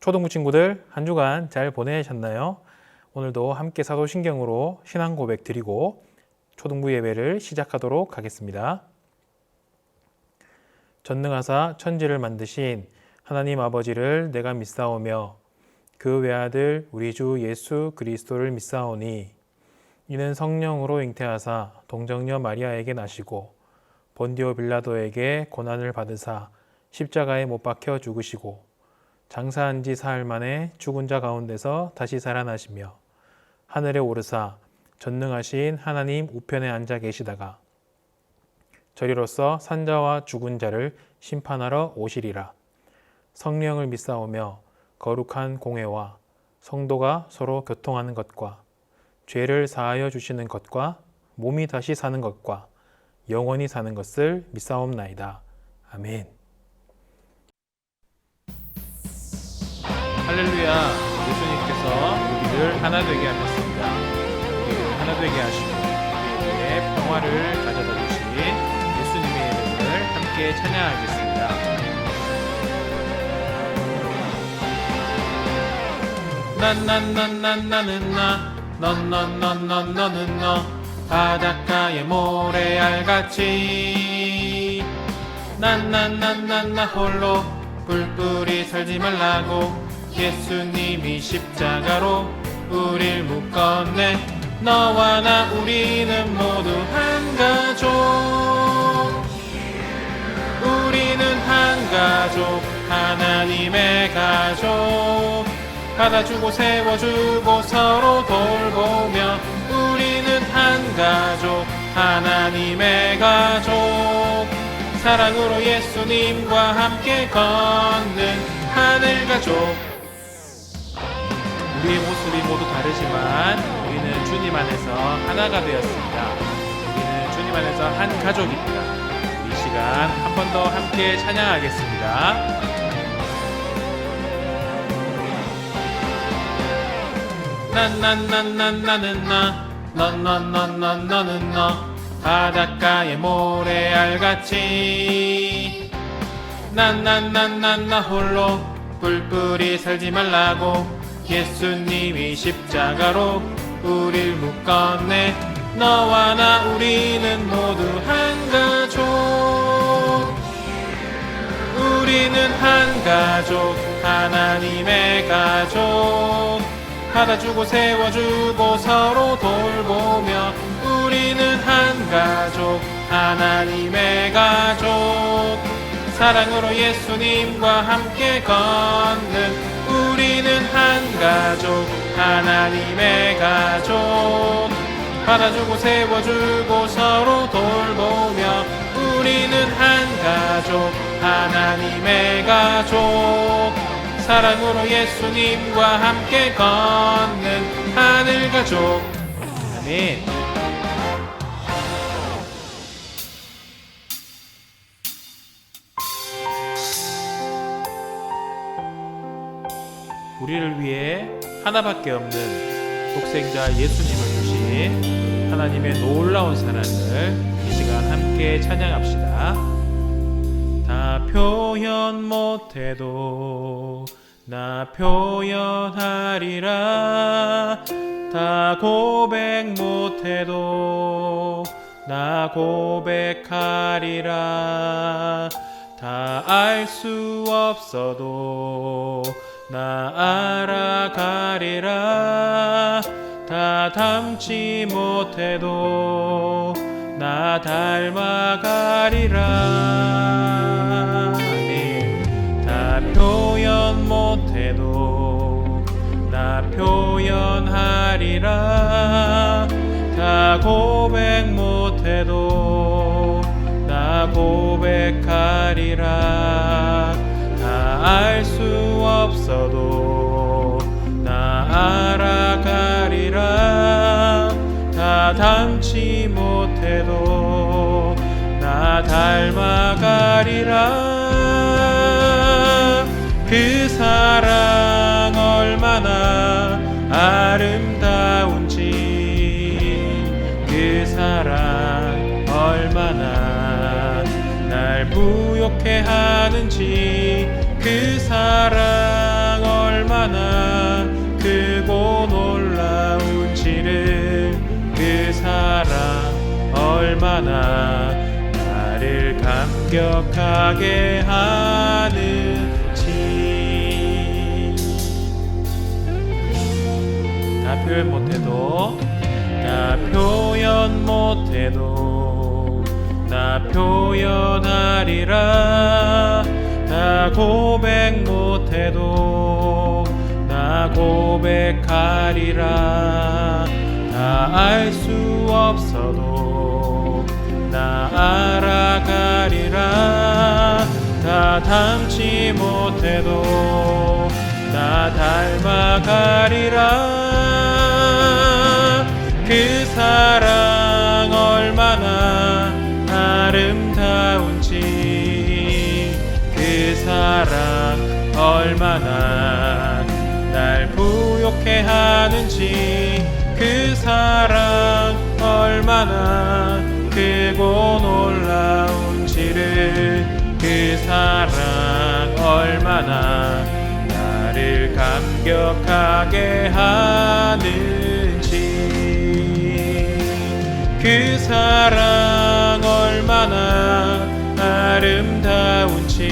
초등부 친구들 한 주간 잘 보내셨나요? 오늘도 함께 사도신경으로 신앙 고백 드리고 초등부 예배를 시작하도록 하겠습니다. 전능하사 천지를 만드신 하나님 아버지를 내가 믿사오며 그 외아들 우리 주 예수 그리스도를 믿사오니 이는 성령으로 잉태하사 동정녀 마리아에게 나시고 본디오 빌라도에게 고난을 받으사 십자가에 못 박혀 죽으시고 장사한 지 사흘 만에 죽은 자 가운데서 다시 살아나시며 하늘에 오르사 전능하신 하나님 우편에 앉아 계시다가 저리로서 산자와 죽은 자를 심판하러 오시리라. 성령을 믿사오며 거룩한 공회와 성도가 서로 교통하는 것과 죄를 사하여 주시는 것과 몸이 다시 사는 것과 영원히 사는 것을 믿사옵나이다. 아멘. 할렐루야. 예수님께서 우리를 하나 되게 하셨습니다. 우리를 하나 되게 하시고 우리에게 평화를 가져다 주신 예수님의 이름을 함께 찬양하겠습니다. 나는 너는 너 바닷가의 모래알같이 나 홀로 뿔뿔이 살지 말라고 예수님이 십자가로 우릴 묶었네. 너와 나 우리는 모두 한 가족. 우리는 한 가족, 하나님의 가족. 받아주고 세워주고 서로 돌보며 우리는 한 가족, 하나님의 가족. 사랑으로 예수님과 함께 걷는 하늘 가족. 우리의 모습이 모두 다르지만 우리는 주님 안에서 하나가 되었습니다. 우리는 주님 안에서 한 가족입니다. 이 시간 한 번 더 함께 찬양하겠습니다. 너는 너 바닷가의 모래알같이 나 홀로 뿔뿔이 살지 말라고 예수님이 십자가로 우릴 묶었네. 너와 나 우리는 모두 한 가족. 우리는 한 가족, 하나님의 가족. 받아주고 세워주고 서로 돌보며 우리는 한 가족, 하나님의 가족. 사랑으로 예수님과 함께 걷는 우리는 한 가족, 하나님의 가족. 받아주고 세워주고 서로 돌보며 우리는 한 가족, 하나님의 가족. 사랑으로 예수님과 함께 걷는 하늘 가족. 아멘. 우리를 위해 하나밖에 없는 독생자 예수님을 주신 하나님의 놀라운 사랑을 이 시간 함께 찬양합시다. 다 표현 못해도 나 표현하리라. 다 고백 못해도 나 고백하리라. 다 알 수 없어도 나 알아가리라. 다 닮지 못해도 나 닮아가리라. 다 표현 못해도 나 표현하리라. 다 고백 못해도 나 고백하리라. 다 알 수 없어도 나 알아가리라. 다 닮지 못해도 나 닮아가리라. 그 사랑 얼마나 아름다운지, 그 사랑 얼마나 날 부욕해 하는지, 그 사랑 얼마나 사랑 얼마나 나를 감격하게 하는지. 다 표현 못해도, 다 표현 못해도 나 표현하리라. 다 고백 못해도 나 고백하리라. 다 알 수 없어도 나 알아가리라. 다 닮지 못해도 나 닮아가리라. 그 사랑 얼마나 아름다운지, 그 사랑 얼마나 날 부욕해 하는지, 그 사랑 얼마나 크고 놀라운지를, 그 사랑 얼마나 나를 감격하게 하는지, 그 사랑 얼마나 아름다운지,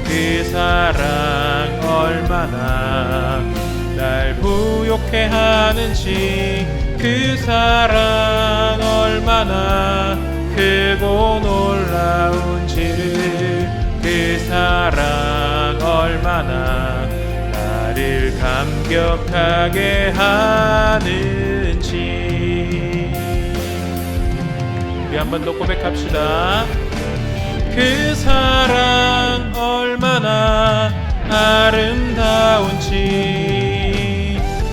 그 사랑 얼마나 날 부욕해 하는지, 그 사랑 얼마나 크고 놀라운지를, 그 사랑 얼마나 나를 감격하게 하는지. 우리 한 번 더 고백합시다. 그 사랑 얼마나 아름다운지,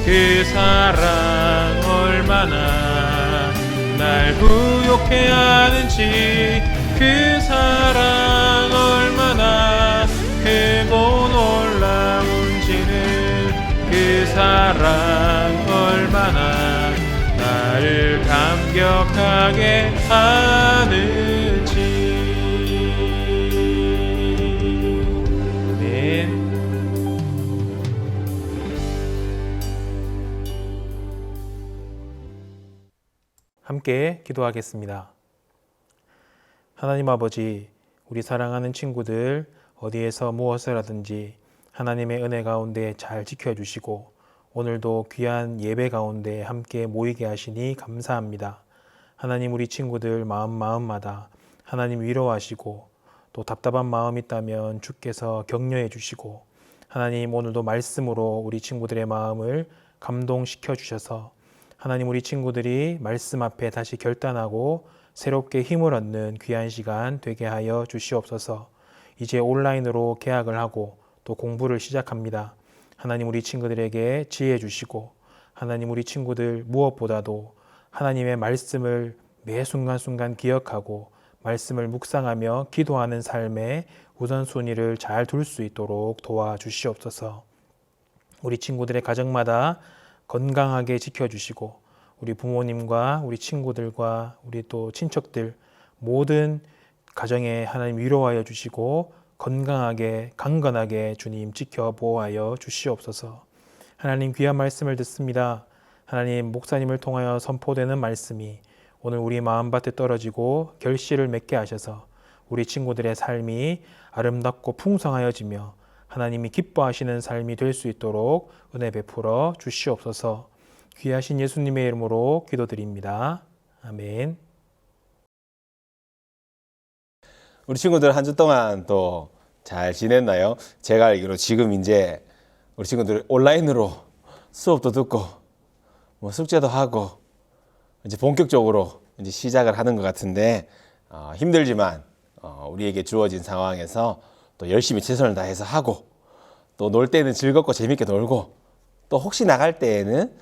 그 사랑 얼마나 날 부욕해 하는지, 그 사랑 얼마나 크고 놀라운지를, 그 사랑 얼마나 나를 감격하게 하는지. 함께 기도하겠습니다. 하나님 아버지, 우리 사랑하는 친구들 어디에서 무엇을 하든지 하나님의 은혜 가운데 잘 지켜주시고 오늘도 귀한 예배 가운데 함께 모이게 하시니 감사합니다. 하나님, 우리 친구들 마음마다 하나님 위로하시고 또 답답한 마음 있다면 주께서 격려해 주시고, 하나님 오늘도 말씀으로 우리 친구들의 마음을 감동시켜 주셔서 하나님, 우리 친구들이 말씀 앞에 다시 결단하고 새롭게 힘을 얻는 귀한 시간 되게 하여 주시옵소서. 이제 온라인으로 개학을 하고 또 공부를 시작합니다. 하나님, 우리 친구들에게 지혜 주시고, 하나님 우리 친구들 무엇보다도 하나님의 말씀을 매 순간순간 기억하고 말씀을 묵상하며 기도하는 삶의 우선순위를 잘 둘 수 있도록 도와주시옵소서. 우리 친구들의 가정마다 건강하게 지켜주시고 우리 부모님과 우리 친구들과 우리 또 친척들 모든 가정에 하나님 위로하여 주시고 건강하게 강건하게 주님 지켜보아여 주시옵소서. 하나님, 귀한 말씀을 듣습니다. 하나님, 목사님을 통하여 선포되는 말씀이 오늘 우리 마음밭에 떨어지고 결실을 맺게 하셔서 우리 친구들의 삶이 아름답고 풍성하여지며 하나님이 기뻐하시는 삶이 될 수 있도록 은혜 베풀어 주시옵소서. 귀하신 예수님의 이름으로 기도드립니다. 아멘. 우리 친구들 한 주 동안 또 잘 지냈나요? 제가 알기로 지금 이제 우리 친구들 온라인으로 수업도 듣고 뭐 숙제도 하고 이제 본격적으로 이제 시작을 하는 것 같은데 힘들지만 우리에게 주어진 상황에서 또 열심히 최선을 다해서 하고 또 놀 때는 즐겁고 재밌게 놀고 또 혹시 나갈 때에는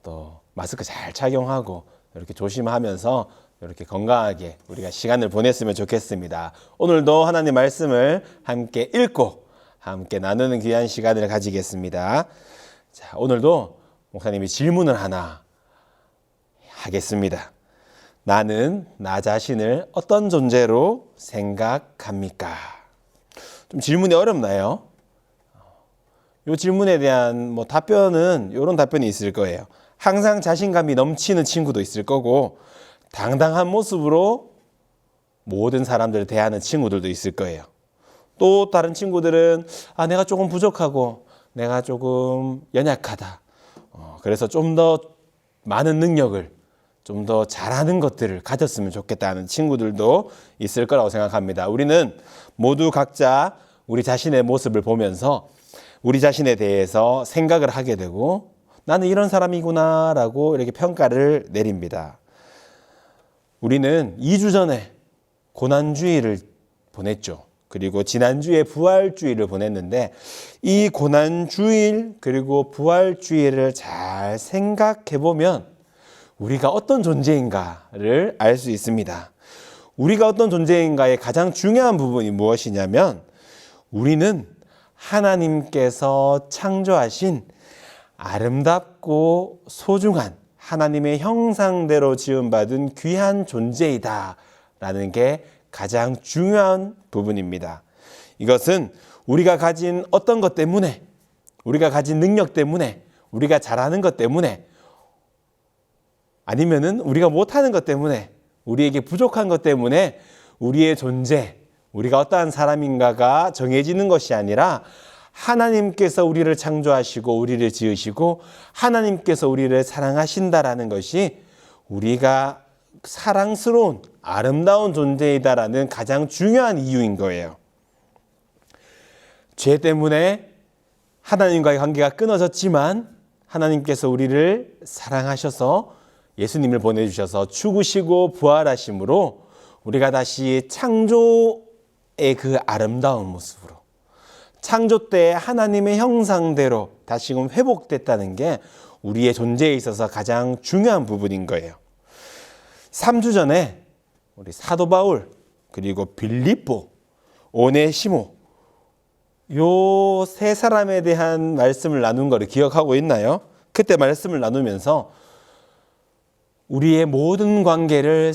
또 마스크 잘 착용하고 이렇게 조심하면서 이렇게 건강하게 우리가 시간을 보냈으면 좋겠습니다. 오늘도 하나님 말씀을 함께 읽고 함께 나누는 귀한 시간을 가지겠습니다. 자, 오늘도 목사님이 질문을 하나 하겠습니다. 나는 나 자신을 어떤 존재로 생각합니까? 좀 질문이 어렵나요? 이 질문에 대한 답변은 이런 답변이 있을 거예요. 항상 자신감이 넘치는 친구도 있을 거고 당당한 모습으로 모든 사람들을 대하는 친구들도 있을 거예요. 또 다른 친구들은 내가 조금 부족하고 내가 조금 연약하다. 그래서 좀 더 많은 능력을 좀 더 잘하는 것들을 가졌으면 좋겠다는 친구들도 있을 거라고 생각합니다. 우리는 모두 각자 우리 자신의 모습을 보면서 우리 자신에 대해서 생각을 하게 되고 나는 이런 사람이구나 라고 이렇게 평가를 내립니다. 우리는 2주 전에 고난주일을 보냈죠. 그리고 지난주에 부활주일을 보냈는데 이 고난주일 그리고 부활주일을 잘 생각해 보면 우리가 어떤 존재인가를 알 수 있습니다. 우리가 어떤 존재인가의 가장 중요한 부분이 무엇이냐면 우리는 하나님께서 창조하신 아름답고 소중한 하나님의 형상대로 지음받은 귀한 존재이다 라는 게 가장 중요한 부분입니다. 이것은 우리가 가진 어떤 것 때문에, 우리가 가진 능력 때문에, 우리가 잘하는 것 때문에, 아니면은 우리가 못하는 것 때문에, 우리에게 부족한 것 때문에 우리의 존재, 우리가 어떠한 사람인가가 정해지는 것이 아니라 하나님께서 우리를 창조하시고 우리를 지으시고 하나님께서 우리를 사랑하신다라는 것이 우리가 사랑스러운 아름다운 존재이다라는 가장 중요한 이유인 거예요. 죄 때문에 하나님과의 관계가 끊어졌지만 하나님께서 우리를 사랑하셔서 예수님을 보내주셔서 죽으시고 부활하심으로 우리가 다시 창조의 그 아름다운 모습으로 창조 때 하나님의 형상대로 다시금 회복됐다는 게 우리의 존재에 있어서 가장 중요한 부분인 거예요. 3주 전에 우리 사도 바울 그리고 빌립보, 오네시모 요 세 사람에 대한 말씀을 나눈 거를 기억하고 있나요? 그때 말씀을 나누면서 우리의 모든 관계를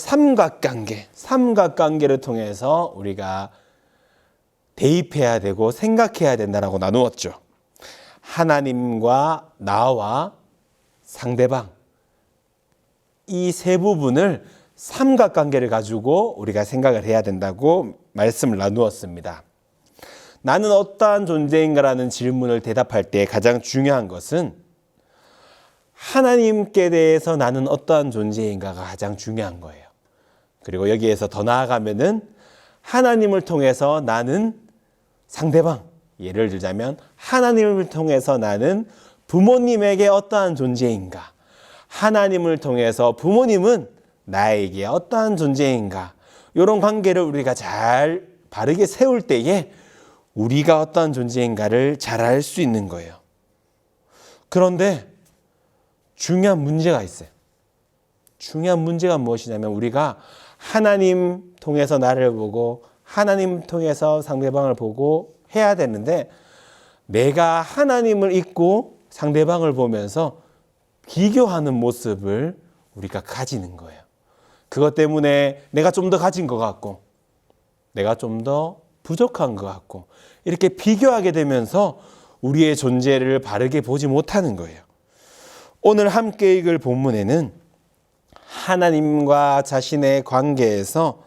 삼각관계를 통해서 우리가 대입해야 되고 생각해야 된다라고 나누었죠. 하나님과 나와 상대방 이 세 부분을 삼각관계를 가지고 우리가 생각을 해야 된다고 말씀을 나누었습니다. 나는 어떠한 존재인가라는 질문을 대답할 때 가장 중요한 것은 하나님께 대해서 나는 어떠한 존재인가가 가장 중요한 거예요. 그리고 여기에서 더 나아가면은 하나님을 통해서 나는 상대방, 예를 들자면 하나님을 통해서 나는 부모님에게 어떠한 존재인가, 하나님을 통해서 부모님은 나에게 어떠한 존재인가, 이런 관계를 우리가 잘 바르게 세울 때에 우리가 어떠한 존재인가를 잘 알 수 있는 거예요. 그런데 중요한 문제가 있어요. 중요한 문제가 무엇이냐면 우리가 하나님 통해서 나를 보고 하나님 통해서 상대방을 보고 해야 되는데 내가 하나님을 잊고 상대방을 보면서 비교하는 모습을 우리가 가지는 거예요. 그것 때문에 내가 좀 더 가진 것 같고 내가 좀 더 부족한 것 같고 이렇게 비교하게 되면서 우리의 존재를 바르게 보지 못하는 거예요. 오늘 함께 읽을 본문에는 하나님과 자신의 관계에서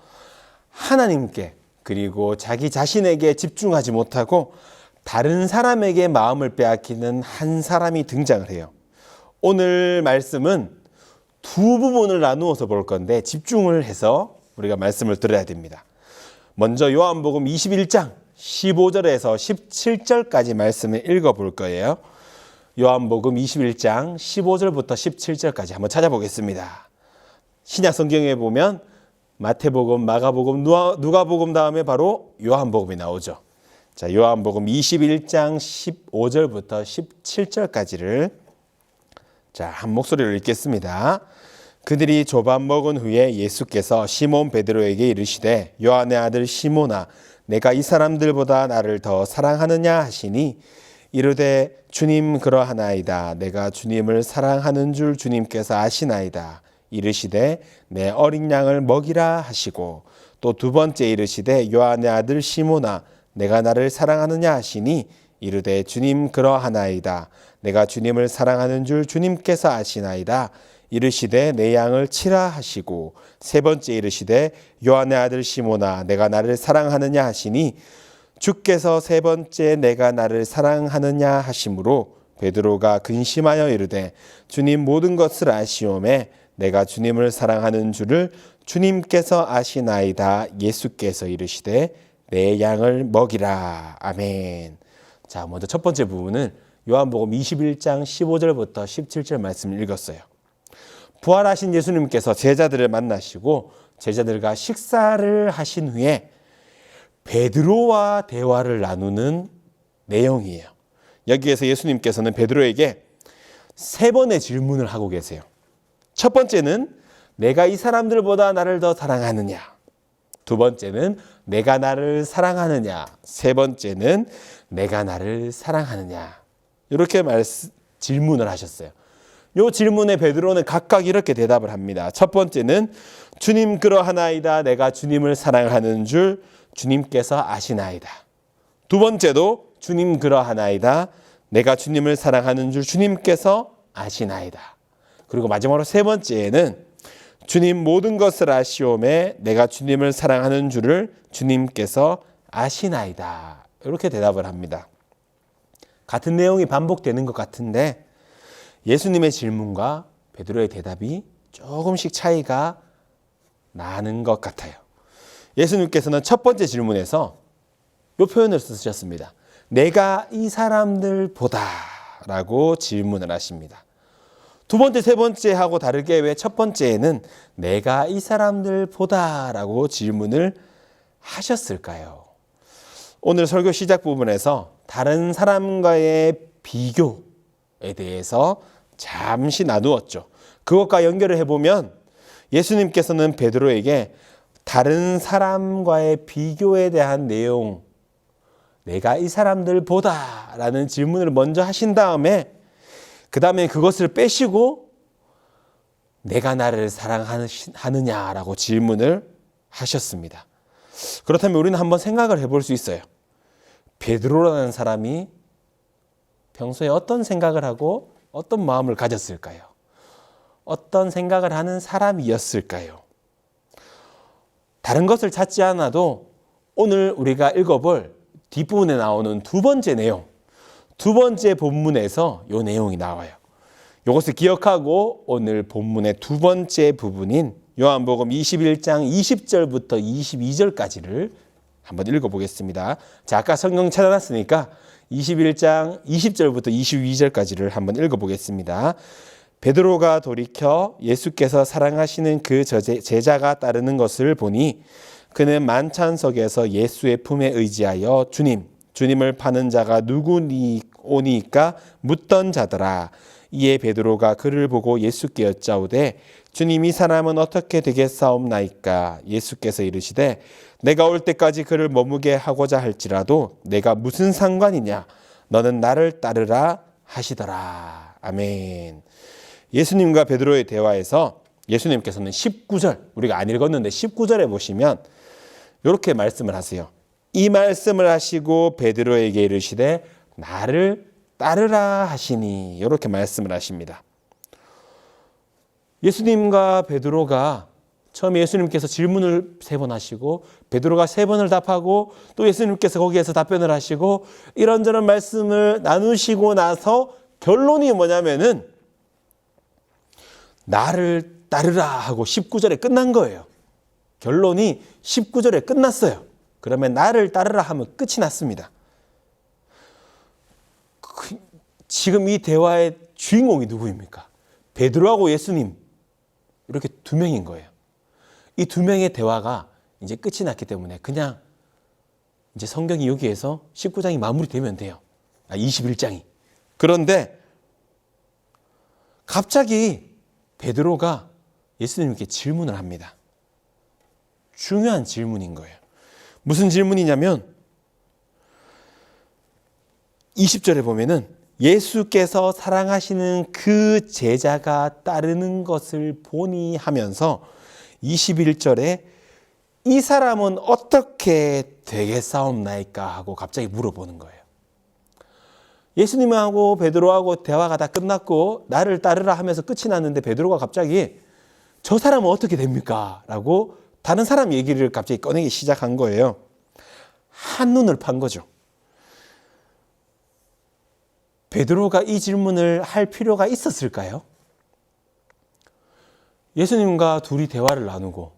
하나님께 그리고 자기 자신에게 집중하지 못하고 다른 사람에게 마음을 빼앗기는 한 사람이 등장을 해요. 오늘 말씀은 두 부분을 나누어서 볼 건데 집중을 해서 우리가 말씀을 들어야 됩니다. 먼저 요한복음 21장 15절에서 17절까지 말씀을 읽어볼 거예요. 요한복음 21장 15절부터 17절까지 한번 찾아보겠습니다. 신약 성경에 보면 마태복음, 마가복음, 누가복음 다음에 바로 요한복음이 나오죠. 자, 요한복음 21장 15절부터 17절까지를 한 목소리로 읽겠습니다. 그들이 조반 먹은 후에 예수께서 시몬 베드로에게 이르시되 요한의 아들 시몬아 내가 이 사람들보다 나를 더 사랑하느냐 하시니 이르되 주님 그러하나이다. 내가 주님을 사랑하는 줄 주님께서 아시나이다. 이르시되 내 어린 양을 먹이라 하시고 또 두 번째 이르시되 요한의 아들 시몬아 내가 나를 사랑하느냐 하시니 이르되 주님 그러하나이다. 내가 주님을 사랑하는 줄 주님께서 아시나이다. 이르시되 내 양을 치라 하시고 세 번째 이르시되 요한의 아들 시몬아 내가 나를 사랑하느냐 하시니 주께서 세 번째 내가 나를 사랑하느냐 하심으로 베드로가 근심하여 이르되 주님 모든 것을 아시오매 내가 주님을 사랑하는 줄을 주님께서 아시나이다. 예수께서 이르시되 내 양을 먹이라. 아멘. 자, 먼저 첫 번째 부분은 요한복음 21장 15절부터 17절 말씀을 읽었어요. 부활하신 예수님께서 제자들을 만나시고 제자들과 식사를 하신 후에 베드로와 대화를 나누는 내용이에요. 여기에서 예수님께서는 베드로에게 세 번의 질문을 하고 계세요. 첫 번째는 내가 이 사람들보다 나를 더 사랑하느냐? 두 번째는 내가 나를 사랑하느냐? 세 번째는 내가 나를 사랑하느냐? 이렇게 질문을 하셨어요. 이 질문에 베드로는 각각 이렇게 대답을 합니다. 첫 번째는 주님 그러하나이다. 내가 주님을 사랑하는 줄 주님께서 아시나이다. 두 번째도 주님 그러하나이다. 내가 주님을 사랑하는 줄 주님께서 아시나이다. 그리고 마지막으로 세 번째에는 주님 모든 것을 아시오매 내가 주님을 사랑하는 줄을 주님께서 아시나이다. 이렇게 대답을 합니다. 같은 내용이 반복되는 것 같은데 예수님의 질문과 베드로의 대답이 조금씩 차이가 나는 것 같아요. 예수님께서는 첫 번째 질문에서 이 표현을 쓰셨습니다. 내가 이 사람들보다 라고 질문을 하십니다. 두 번째, 세 번째 하고 다르게 왜 첫 번째에는 내가 이 사람들보다 라고 질문을 하셨을까요? 오늘 설교 시작 부분에서 다른 사람과의 비교에 대해서 잠시 나누었죠. 그것과 연결을 해보면 예수님께서는 베드로에게 다른 사람과의 비교에 대한 내용, 내가 이 사람들보다 라는 질문을 먼저 하신 다음에 그 다음에 그것을 빼시고 내가 나를 사랑하느냐라고 질문을 하셨습니다. 그렇다면 우리는 한번 생각을 해볼 수 있어요. 베드로라는 사람이 평소에 어떤 생각을 하고 어떤 마음을 가졌을까요? 어떤 생각을 하는 사람이었을까요? 다른 것을 찾지 않아도 오늘 우리가 읽어볼 뒷부분에 나오는 두 번째 내용, 두 번째 본문에서 이 내용이 나와요. 이것을 기억하고 오늘 본문의 두 번째 부분인 요한복음 21장 20절부터 22절까지를 한번 읽어보겠습니다. 자, 아까 성경 찾아놨으니까 21장 20절부터 22절까지를 한번 읽어보겠습니다. 베드로가 돌이켜 예수께서 사랑하시는 그 제자가 따르는 것을 보니 그는 만찬석에서 예수의 품에 의지하여 주님을 파는 자가 누구오니까 묻던 자더라. 이에 베드로가 그를 보고 예수께 여짜오되 주님 이 사람은 어떻게 되겠사옵나이까? 예수께서 이르시되 내가 올 때까지 그를 머무게 하고자 할지라도 내가 무슨 상관이냐? 너는 나를 따르라 하시더라. 아멘. 예수님과 베드로의 대화에서 예수님께서는 19절, 우리가 안 읽었는데 19절에 보시면 이렇게 말씀을 하세요. 이 말씀을 하시고 베드로에게 이르시되 나를 따르라 하시니, 이렇게 말씀을 하십니다. 예수님과 베드로가 처음에 예수님께서 질문을 3번 하시고 베드로가 3번을 답하고 또 예수님께서 거기에서 답변을 하시고 이런저런 말씀을 나누시고 나서 결론이 뭐냐면은 나를 따르라 하고 19절에 끝난 거예요. 결론이 19절에 끝났어요. 그러면 나를 따르라 하면 끝이 났습니다. 지금 이 대화의 주인공이 누구입니까? 베드로하고 예수님, 이렇게 두 명인 거예요. 이 두 명의 대화가 이제 끝이 났기 때문에 그냥 이제 성경이 여기에서 19장이 마무리되면 돼요. 21장이. 그런데 갑자기 베드로가 예수님께 질문을 합니다. 중요한 질문인 거예요. 무슨 질문이냐면 20절에 보면은 예수께서 사랑하시는 그 제자가 따르는 것을 보니 하면서 21절에 이 사람은 어떻게 되겠사옵나이까 하고 갑자기 물어보는 거예요. 예수님하고 베드로하고 대화가 다 끝났고 나를 따르라 하면서 끝이 났는데 베드로가 갑자기 저 사람은 어떻게 됩니까? 라고 다른 사람 얘기를 갑자기 꺼내기 시작한 거예요. 한눈을 판 거죠. 베드로가 이 질문을 할 필요가 있었을까요? 예수님과 둘이 대화를 나누고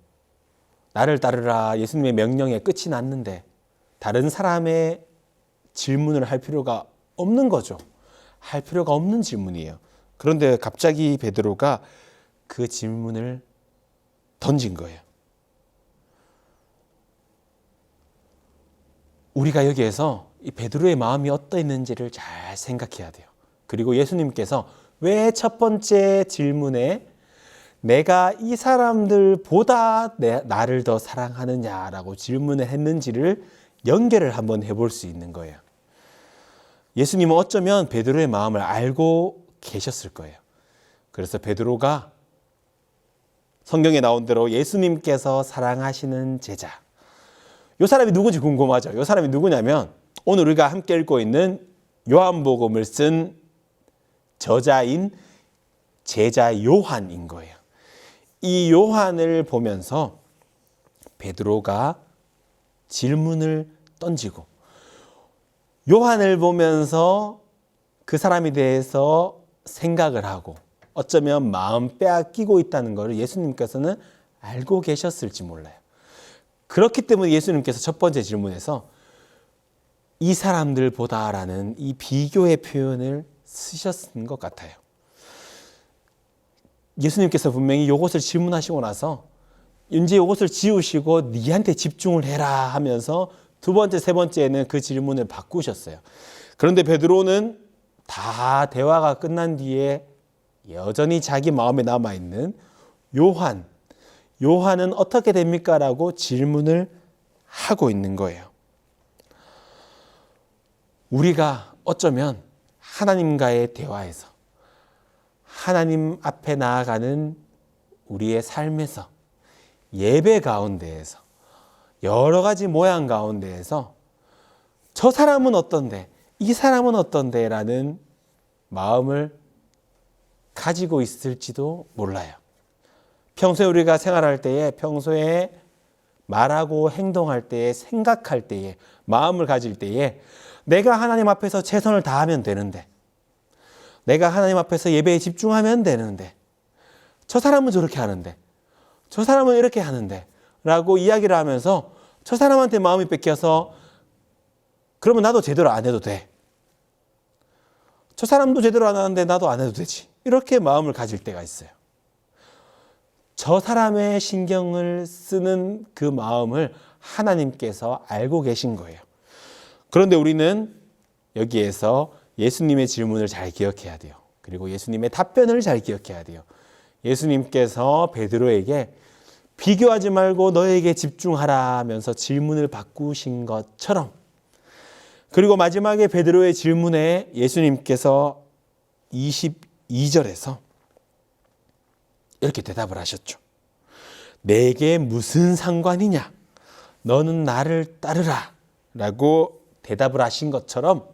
나를 따르라 예수님의 명령에 끝이 났는데 다른 사람의 질문을 할 필요가 없는 거죠. 할 필요가 없는 질문이에요. 그런데 갑자기 베드로가 그 질문을 던진 거예요. 우리가 여기에서 이 베드로의 마음이 어떠했는지를 잘 생각해야 돼요. 그리고 예수님께서 왜 첫 번째 질문에 내가 이 사람들보다 나를 더 사랑하느냐라고 질문을 했는지를 연결을 한번 해볼 수 있는 거예요. 예수님은 어쩌면 베드로의 마음을 알고 계셨을 거예요. 그래서 베드로가 성경에 나온 대로 예수님께서 사랑하시는 제자. 이 사람이 누군지 궁금하죠? 이 사람이 누구냐면 오늘 우리가 함께 읽고 있는 요한복음을 쓴 저자인 제자 요한인 거예요. 이 요한을 보면서 베드로가 질문을 던지고 요한을 보면서 그 사람에 대해서 생각을 하고 어쩌면 마음 빼앗기고 있다는 것을 예수님께서는 알고 계셨을지 몰라요. 그렇기 때문에 예수님께서 첫 번째 질문에서 이 사람들보다라는 이 비교의 표현을 쓰셨는 것 같아요. 예수님께서 분명히 이것을 질문하시고 나서 이제 이것을 지우시고 니한테 집중을 해라 하면서 두 번째, 세 번째에는 그 질문을 바꾸셨어요. 그런데 베드로는 다 대화가 끝난 뒤에 여전히 자기 마음에 남아있는 요한은 어떻게 됩니까? 라고 질문을 하고 있는 거예요. 우리가 어쩌면 하나님과의 대화에서 하나님 앞에 나아가는 우리의 삶에서 예배 가운데에서 여러 가지 모양 가운데에서 저 사람은 어떤데 이 사람은 어떤데 라는 마음을 가지고 있을지도 몰라요. 평소에 우리가 생활할 때에 평소에 말하고 행동할 때에 생각할 때에 마음을 가질 때에 내가 하나님 앞에서 최선을 다하면 되는데 내가 하나님 앞에서 예배에 집중하면 되는데 저 사람은 저렇게 하는데 저 사람은 이렇게 하는데 라고 이야기를 하면서 저 사람한테 마음이 뺏겨서 그러면 나도 제대로 안 해도 돼. 저 사람도 제대로 안 하는데 나도 안 해도 되지. 이렇게 마음을 가질 때가 있어요. 저 사람의 신경을 쓰는 그 마음을 하나님께서 알고 계신 거예요. 그런데 우리는 여기에서 예수님의 질문을 잘 기억해야 돼요. 그리고 예수님의 답변을 잘 기억해야 돼요. 예수님께서 베드로에게 비교하지 말고 너에게 집중하라 하면서 질문을 바꾸신 것처럼 그리고 마지막에 베드로의 질문에 예수님께서 22절에서 이렇게 대답을 하셨죠. 내게 무슨 상관이냐? 너는 나를 따르라 라고 대답을 하신 것처럼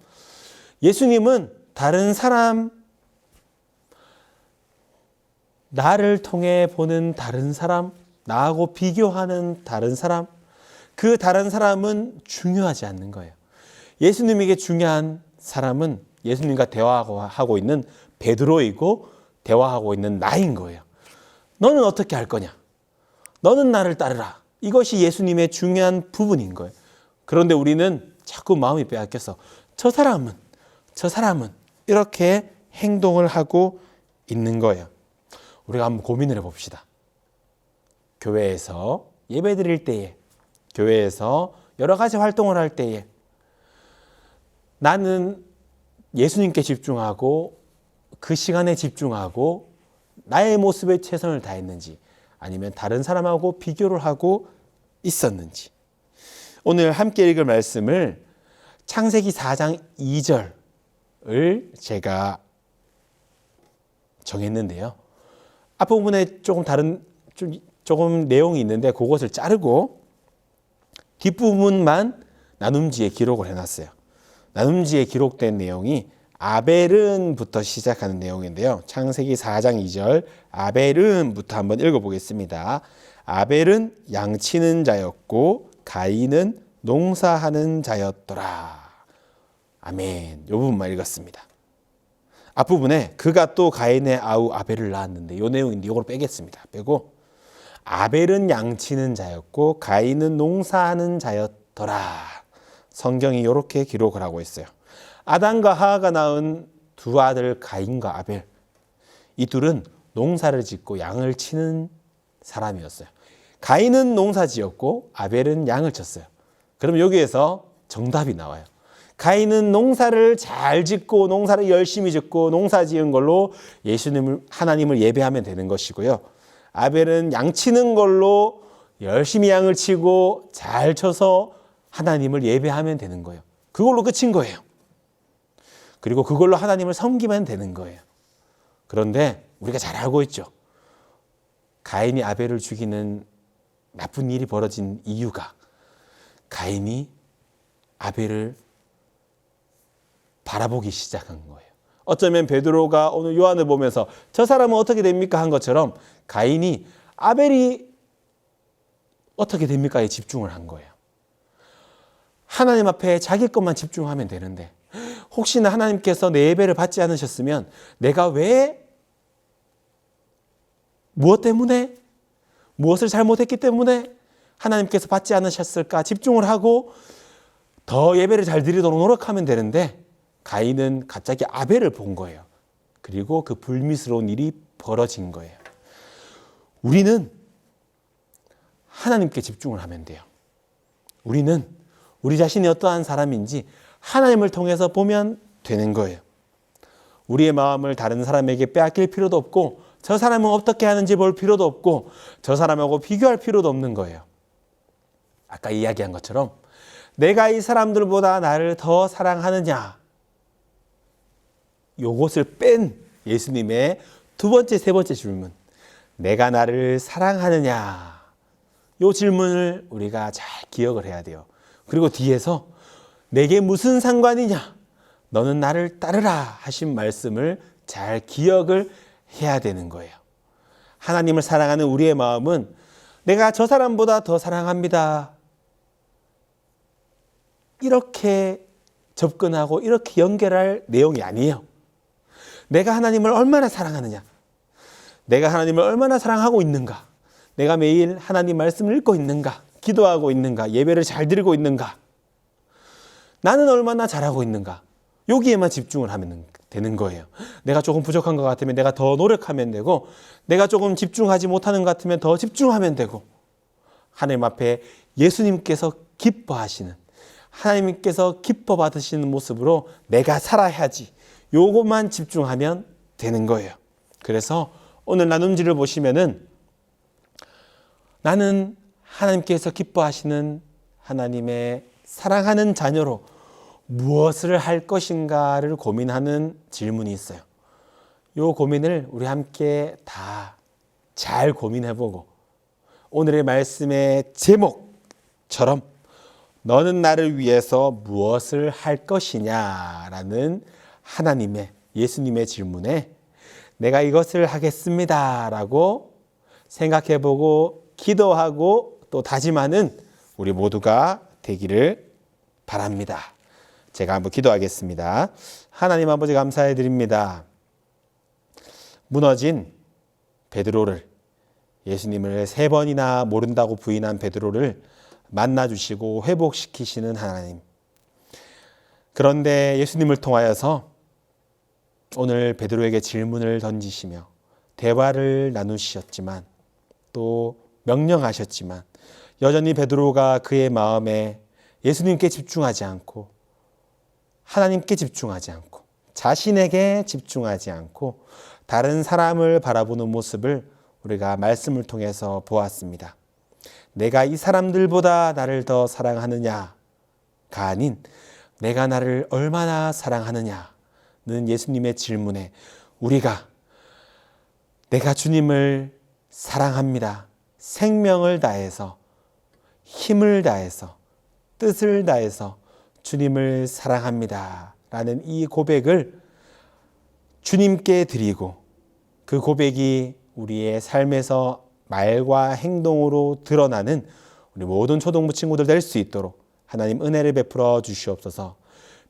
예수님은 다른 사람, 나를 통해 보는 다른 사람, 나하고 비교하는 다른 사람, 그 다른 사람은 중요하지 않는 거예요. 예수님에게 중요한 사람은 예수님과 대화하고 있는 베드로이고 대화하고 있는 나인 거예요. 너는 어떻게 할 거냐? 너는 나를 따르라. 이것이 예수님의 중요한 부분인 거예요. 그런데 우리는 자꾸 마음이 빼앗겨서 저 사람은 이렇게 행동을 하고 있는 거예요. 우리가 한번 고민을 해봅시다. 교회에서 예배 드릴 때에, 교회에서 여러 가지 활동을 할 때에 나는 예수님께 집중하고 그 시간에 집중하고 나의 모습에 최선을 다했는지 아니면 다른 사람하고 비교를 하고 있었는지. 오늘 함께 읽을 말씀을 창세기 4장 2절을 제가 정했는데요. 앞부분에 조금 내용이 있는데 그것을 자르고 뒷부분만 나눔지에 기록을 해놨어요. 나눔지에 기록된 내용이 아벨은부터 시작하는 내용인데요. 창세기 4장 2절 아벨은부터 한번 읽어보겠습니다. 아벨은 양치는 자였고 가인은 농사하는 자였더라. 아멘. 이 부분만 읽었습니다. 앞부분에 그가 또 가인의 아우 아벨을 낳았는데 이 내용인데 이걸 빼겠습니다. 빼고 아벨은 양치는 자였고 가인은 농사하는 자였더라. 성경이 이렇게 기록을 하고 있어요. 아담과 하와가 낳은 두 아들 가인과 아벨, 이 둘은 농사를 짓고 양을 치는 사람이었어요. 가인은 농사 지었고 아벨은 양을 쳤어요. 그럼 여기에서 정답이 나와요. 가인은 농사를 잘 짓고 농사를 열심히 짓고 농사 지은 걸로 하나님을 예배하면 되는 것이고요. 아벨은 양 치는 걸로 열심히 양을 치고 잘 쳐서 하나님을 예배하면 되는 거예요. 그걸로 끝인 거예요. 그리고 그걸로 하나님을 섬기면 되는 거예요. 그런데 우리가 잘 알고 있죠. 가인이 아벨을 죽이는 나쁜 일이 벌어진 이유가 가인이 아벨을 바라보기 시작한 거예요. 어쩌면 베드로가 오늘 요한을 보면서 저 사람은 어떻게 됩니까? 한 것처럼 가인이 아벨이 어떻게 됩니까에 집중을 한 거예요. 하나님 앞에 자기 것만 집중하면 되는데 혹시나 하나님께서 내 예배를 받지 않으셨으면 내가 왜 무엇 때문에 무엇을 잘못했기 때문에 하나님께서 받지 않으셨을까 집중을 하고 더 예배를 잘 드리도록 노력하면 되는데 가인은 갑자기 아벨을 본 거예요. 그리고 그 불미스러운 일이 벌어진 거예요. 우리는 하나님께 집중을 하면 돼요. 우리는 우리 자신이 어떠한 사람인지 하나님을 통해서 보면 되는 거예요. 우리의 마음을 다른 사람에게 빼앗길 필요도 없고 저 사람은 어떻게 하는지 볼 필요도 없고 저 사람하고 비교할 필요도 없는 거예요. 아까 이야기한 것처럼 내가 이 사람들보다 나를 더 사랑하느냐, 요것을 뺀 예수님의 두 번째, 세 번째 질문, 내가 나를 사랑하느냐, 요 질문을 우리가 잘 기억을 해야 돼요. 그리고 뒤에서 내게 무슨 상관이냐, 너는 나를 따르라 하신 말씀을 잘 기억을 해야 되는 거예요. 하나님을 사랑하는 우리의 마음은 내가 저 사람보다 더 사랑합니다, 이렇게 접근하고 이렇게 연결할 내용이 아니에요. 내가 하나님을 얼마나 사랑하느냐, 내가 하나님을 얼마나 사랑하고 있는가, 내가 매일 하나님 말씀을 읽고 있는가, 기도하고 있는가, 예배를 잘 드리고 있는가, 나는 얼마나 잘하고 있는가, 여기에만 집중을 하면 되는 거예요. 내가 조금 부족한 것 같으면 내가 더 노력하면 되고, 내가 조금 집중하지 못하는 것 같으면 더 집중하면 되고, 하나님 앞에 예수님께서 기뻐하시는, 하나님께서 기뻐 받으시는 모습으로 내가 살아야지, 요것만 집중하면 되는 거예요. 그래서 오늘 나눔지를 보시면은 나는 하나님께서 기뻐하시는 하나님의 사랑하는 자녀로 무엇을 할 것인가를 고민하는 질문이 있어요. 요 고민을 우리 함께 다 잘 고민해보고 오늘의 말씀의 제목처럼 너는 나를 위해서 무엇을 할 것이냐라는 하나님의, 예수님의 질문에 내가 이것을 하겠습니다라고 생각해보고 기도하고 또 다짐하는 우리 모두가 되기를 바랍니다. 제가 한번 기도하겠습니다. 하나님 아버지 감사해 드립니다. 무너진 베드로를, 예수님을 3번이나 모른다고 부인한 베드로를 만나주시고 회복시키시는 하나님. 그런데 예수님을 통하여서 오늘 베드로에게 질문을 던지시며 대화를 나누셨지만 또 명령하셨지만 여전히 베드로가 그의 마음에 예수님께 집중하지 않고 하나님께 집중하지 않고 자신에게 집중하지 않고 다른 사람을 바라보는 모습을 우리가 말씀을 통해서 보았습니다. 내가 이 사람들보다 나를 더 사랑하느냐가 아닌 내가 나를 얼마나 사랑하느냐는 예수님의 질문에 우리가 내가 주님을 사랑합니다, 생명을 다해서 힘을 다해서 뜻을 다해서 주님을 사랑합니다 라는 이 고백을 주님께 드리고 그 고백이 우리의 삶에서 말과 행동으로 드러나는 우리 모든 초등부 친구들 될 수 있도록 하나님 은혜를 베풀어 주시옵소서.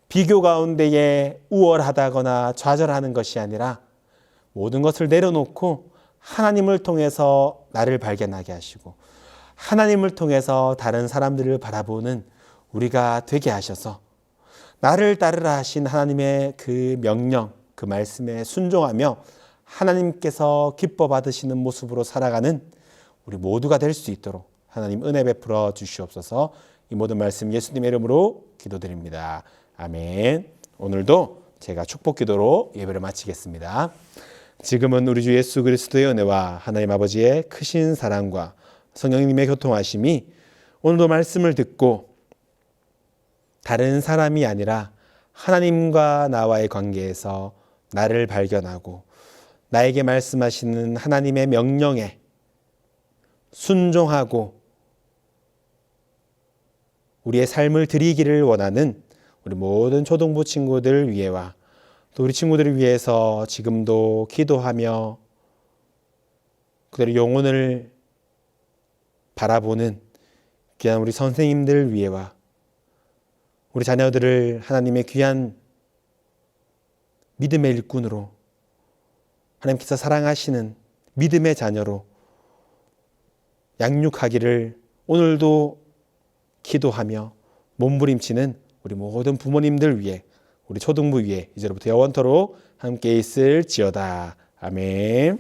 비교 가운데에 우월하다거나 좌절하는 것이 아니라 모든 것을 내려놓고 하나님을 통해서 나를 발견하게 하시고 하나님을 통해서 다른 사람들을 바라보는 우리가 되게 하셔서 나를 따르라 하신 하나님의 그 명령, 그 말씀에 순종하며 하나님께서 기뻐 받으시는 모습으로 살아가는 우리 모두가 될 수 있도록 하나님 은혜 베풀어 주시옵소서. 이 모든 말씀 예수님의 이름으로 기도드립니다. 아멘. 오늘도 제가 축복 기도로 예배를 마치겠습니다. 지금은 우리 주 예수 그리스도의 은혜와 하나님 아버지의 크신 사랑과 성령님의 교통하심이 오늘도 말씀을 듣고 다른 사람이 아니라 하나님과 나와의 관계에서 나를 발견하고 나에게 말씀하시는 하나님의 명령에 순종하고 우리의 삶을 드리기를 원하는 우리 모든 초등부 친구들 위해와 또 우리 친구들을 위해서 지금도 기도하며 그들의 영혼을 바라보는 귀한 우리 선생님들 위해와 우리 자녀들을 하나님의 귀한 믿음의 일꾼으로 하나님께서 사랑하시는 믿음의 자녀로 양육하기를 오늘도 기도하며 몸부림치는 우리 모든 부모님들 위해 우리 초등부 위에 이제로부터 영원토록 함께 있을지어다. 아멘.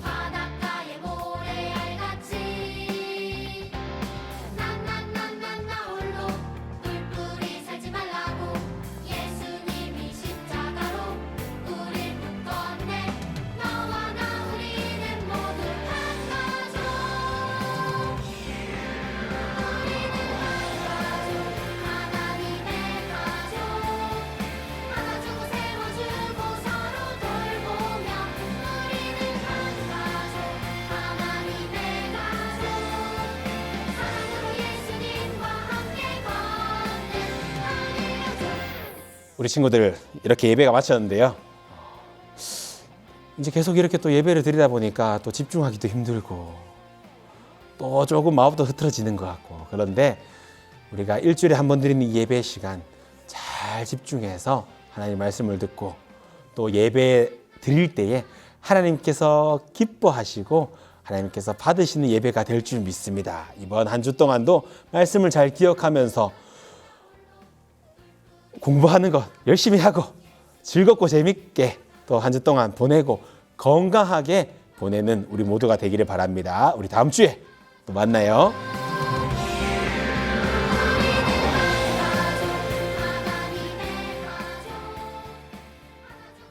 바닷가의 모래알같이 나 홀로 뿔뿔이 살지 말라고 예수님이 십자가로 우릴 묶었네. 너와 나 우리는 모두 한 가족. 우리는 한 가족, 하나님의 가족. 안아주고 세워주고 서로 돌보며 우리는 한 가족, 하나님의 가족. 사랑으로 예수님과 함께 걷는 하나의 가족. 우리 친구들 이렇게 예배가 마쳤는데요. 이제 계속 이렇게 또 예배를 드리다 보니까 또 집중하기도 힘들고 또 조금 마음도 흐트러지는 것 같고 그런데 우리가 일주일에 한 번 드리는 이 예배 시간 잘 집중해서 하나님 말씀을 듣고 또 예배 드릴 때에 하나님께서 기뻐하시고 하나님께서 받으시는 예배가 될 줄 믿습니다. 이번 한 주 동안도 말씀을 잘 기억하면서 공부하는 것 열심히 하고 즐겁고 재밌게 또 한 주 동안 보내고 건강하게 보내는 우리 모두가 되기를 바랍니다. 우리 다음 주에 또 만나요.